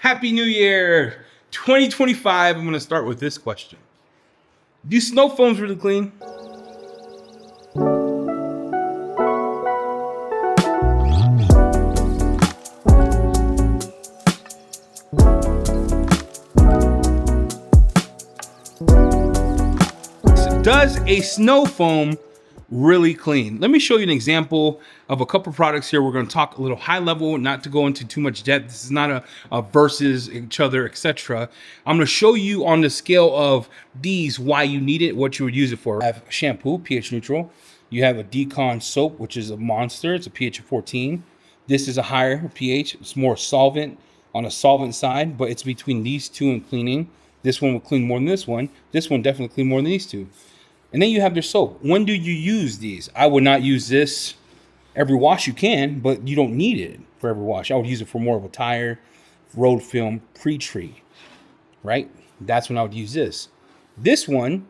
Happy New Year 2025. I'm going to start with this question. Do snow foams really clean? Does a snow foam really clean? Let me show you an example of a couple products here. We're going to talk a little high level, not to go into too much depth. This is not a versus each other, etc. I'm going to show you on the scale of these why you need it, what you would use it for. I have shampoo, pH neutral. You have a decon soap, which is a monster. It's a pH of 14. This is a higher pH. It's more solvent on a solvent side, but it's between these two in cleaning. This one will clean more than this one. This one definitely clean more than these two. And then you have your soap. When do you use these? I would not use this every wash. You can, but you don't need it for every wash. I would use it for more of a tire, road film, pre-treat, right? That's when I would use this. This one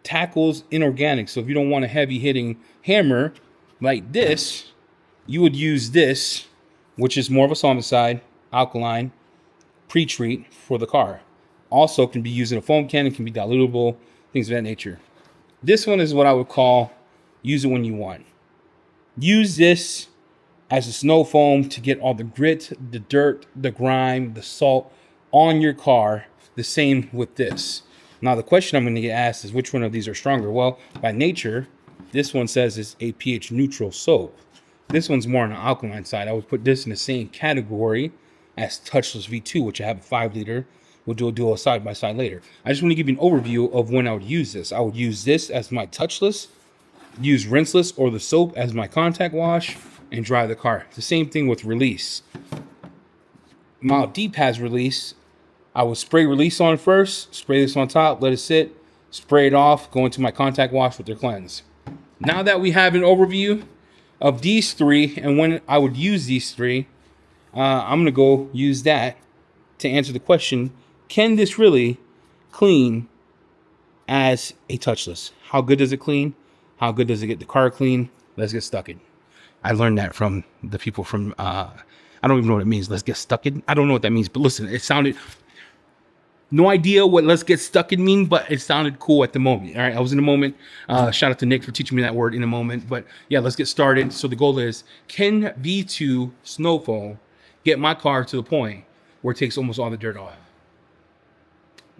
tackles inorganic. So if you don't want a heavy hitting hammer like this, you would use this, which is more of a solvent side, alkaline, pre-treat for the car. Also can be used in a foam can. It can be dilutable, things of that nature. This one is what I would call use it when you want. Use this as a snow foam to get all the grit, the dirt, the grime, the salt on your car. The same with this. Now, the question I'm going to get asked is which one of these are stronger? Well, by nature, this one says it's a pH neutral soap. This one's more on the alkaline side. I would put this in the same category as Touchless V2, which I have a 5 liter. We'll do a duo side by side later. I just want to give you an overview of when I would use this. I would use this as my touchless, use rinseless or the soap as my contact wash, and dry the car. The same thing with release. Mild deep has release. I would spray release on first, spray this on top, let it sit, spray it off, go into my contact wash with their cleanse. Now that we have an overview of these three and when I would use these three, I'm going to go use that to answer the question, can this really clean as a touchless? How good does it clean? How good does it get the car clean? Let's get stuck in. I learned that from the people from, I don't even know what it means. Let's get stuck in. I don't know what that means, but listen, it sounded, no idea what let's get stuck in mean, but it sounded cool at the moment. All right, I was in the moment. Shout out to Nick for teaching me that word in a moment. But yeah, let's get started. So the goal is, can V2 snow foam get my car to the point where it takes almost all the dirt off?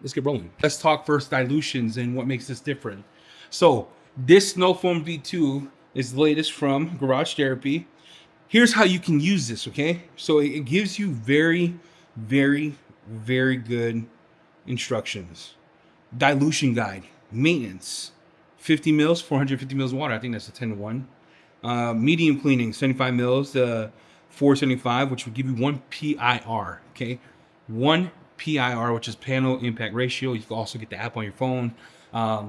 Let's get rolling. Let's talk first dilutions and what makes this different. So this Snow Foam V2 is the latest from Garage Therapy. Here's how you can use this, okay? So it gives you very, very, very good instructions. Dilution guide, maintenance, 50 mils, 450 mils of water. I think that's a 10-to-1. Medium cleaning, 75 mils, 475, which would give you 1 PIR, okay? 1 PIR, which is panel impact ratio. You can also get the app on your phone.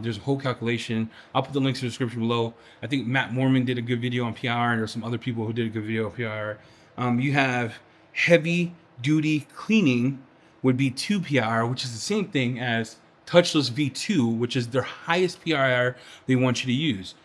There's a whole calculation. I'll put the links in the description below. I think Matt Mormon did a good video on PIR, and there's some other people who did a good video on PIR. You have heavy duty cleaning would be 2 PIR, which is the same thing as Touchless V2, which is their highest PIR they want you to use.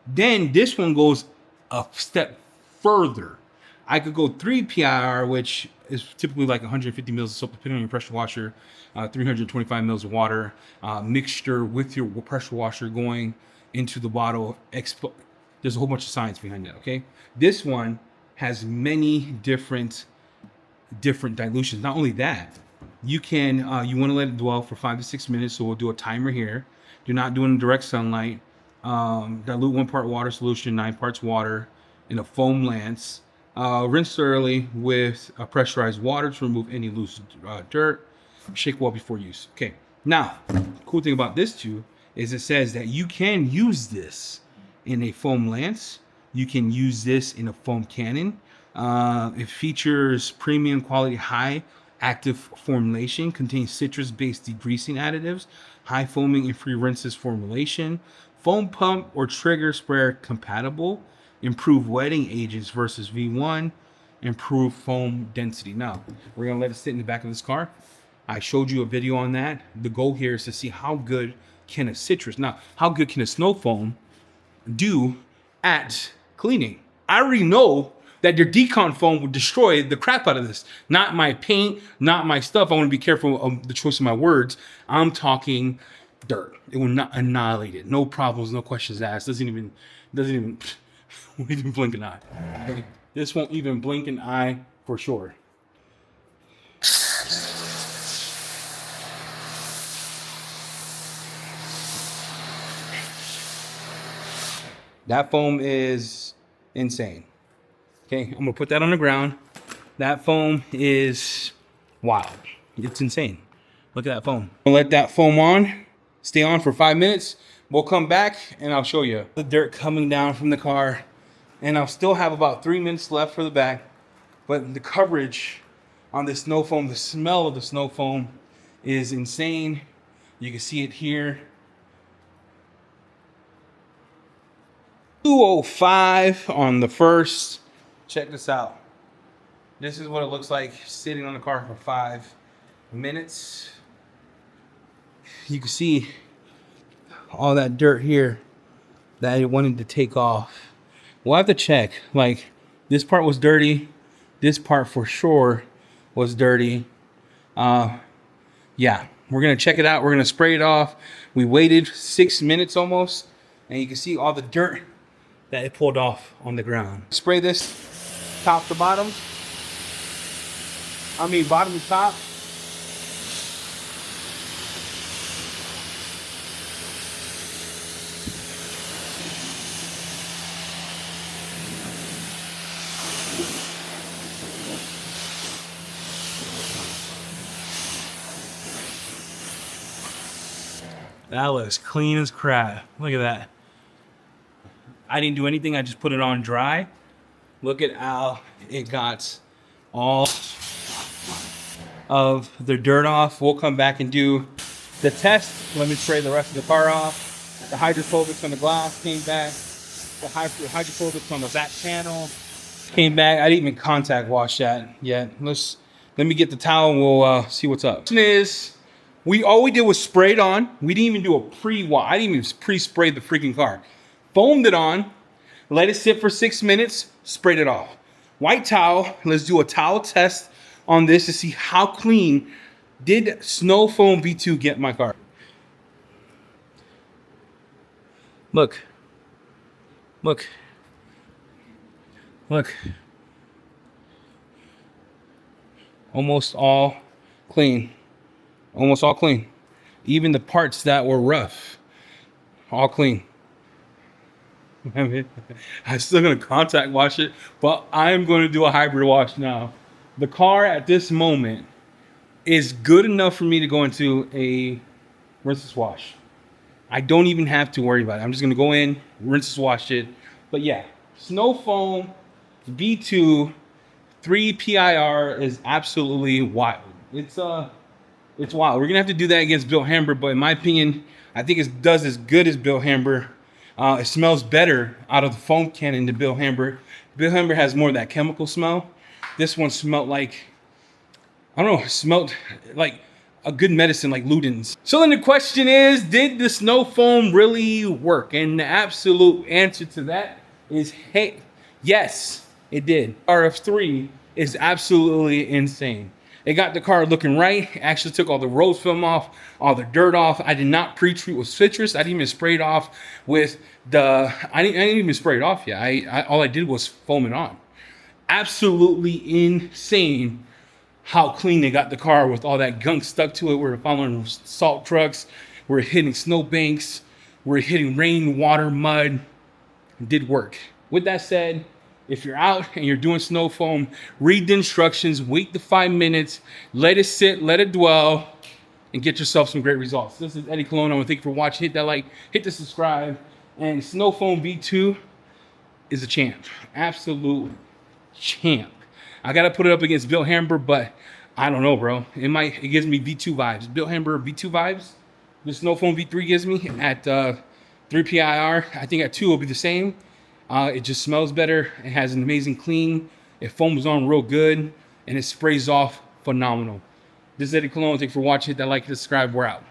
Then this one goes a step further. I could go 3 PIR, which is typically like 150 mils of soap, depending on your pressure washer, 325 mils of water, mixture with your pressure washer going into the bottle. There's a whole bunch of science behind that, okay? This one has many different dilutions. Not only that, you can, you want to let it dwell for 5 to 6 minutes, so we'll do a timer here. Do not do it in direct sunlight. Dilute 1 part water solution, 9 parts water in a foam lance. Rinse thoroughly with pressurized water to remove any loose dirt. Shake well before use. Okay. Now, cool thing about this too is it says that you can use this in a foam lance. You can use this in a foam cannon. It features premium quality, high active formulation, contains citrus-based degreasing additives, high foaming and free rinses formulation, foam pump or trigger sprayer compatible, improved wetting agents versus V1, improved foam density. Now, we're gonna let it sit in the back of this car. I showed you a video on that. The goal here is to see how good can a citrus, now, how good can a snow foam do at cleaning? I already know that your decon foam would destroy the crap out of this. Not my paint, not my stuff. I want to be careful of the choice of my words. I'm talking dirt. It will not annihilate it. No problems, no questions asked. Doesn't even won't even blink an eye. This won't even blink an eye for sure. That foam is insane. Okay, I'm gonna put that on the ground. That foam is wild. It's insane. Look at that foam. I'm gonna let that foam on, stay on for 5 minutes. We'll come back and I'll show you the dirt coming down from the car. And I'll still have about 3 minutes left for the back. But the coverage on this snow foam, the smell of the snow foam is insane. You can see it here. 205 on the first. Check this out. This is what it looks like sitting on the car for 5 minutes. You can see all that dirt here that I wanted to take off. We'll have to check. Like, this part was dirty. This part for sure was dirty. Yeah, we're gonna check it out. We're gonna spray it off. We waited 6 minutes almost, and you can see all the dirt that it pulled off on the ground. Spray this top to bottom. I mean bottom to top. That looks clean as crap. Look at that. I didn't do anything. I just put it on dry. Look at how it got all of the dirt off. We'll come back and do the test. Let me spray the rest of the car off. The hydrophobics on the glass came back. The hydrophobics on the back panel came back. I didn't even contact wash that yet. Let me get the towel and we'll see what's up. The question is, all we did was spray it on. We didn't even do a pre-wash. I didn't even pre-spray the freaking car. Foamed it on, let it sit for 6 minutes, sprayed it off. White towel, let's do a towel test on this to see how clean did Snow Foam V2 get my car. Look. Look. Look. Almost all clean. Almost all clean. Even the parts that were rough, all clean. I'm still gonna contact wash it, but I'm gonna do a hybrid wash now. The car at this moment is good enough for me to go into a rinseless wash. I don't even have to worry about it. I'm just gonna go in, rinseless wash it. But yeah, Snow Foam V2 3 PIR is absolutely wild. It's wild. We're gonna have to do that against Bill Hamber, but in my opinion, I think it does as good as Bill Hamber. It smells better out of the foam cannon than Bill Hamber. Bill Hamber has more of that chemical smell. This one smelled like, I don't know, it smelled like a good medicine like Luden's. So then the question is, did the Snow Foam really work? And the absolute answer to that is, hey, yes, it did. RF3 is absolutely insane. It got the car looking right. It actually took all the rose film off, all the dirt off. I did not pre-treat with citrus. I didn't even spray it off with I didn't even spray it off yet. All I did was foam it on. Absolutely insane how clean they got the car with all that gunk stuck to it. We're following salt trucks. We're hitting snow banks. We're hitting rain, water, mud. It did work. With that said, if you're out and you're doing Snow Foam, read the instructions, wait the 5 minutes, let it sit, let it dwell, and get yourself some great results. This is Eddie Colon. I want to thank you for watching. Hit that like, hit the subscribe. And Snow Foam V2 is a champ. Absolute champ. I got to put it up against Bill Hamber, but I don't know, bro. It gives me V2 vibes. Bill Hamber V2 vibes. The Snow Foam V3 gives me at 3 PIR. I think at 2 will be the same. It just smells better. It has an amazing clean. It foams on real good, and it sprays off phenomenal. This is Eddie Colon. Thanks for watching. Hit that like, subscribe. We're out.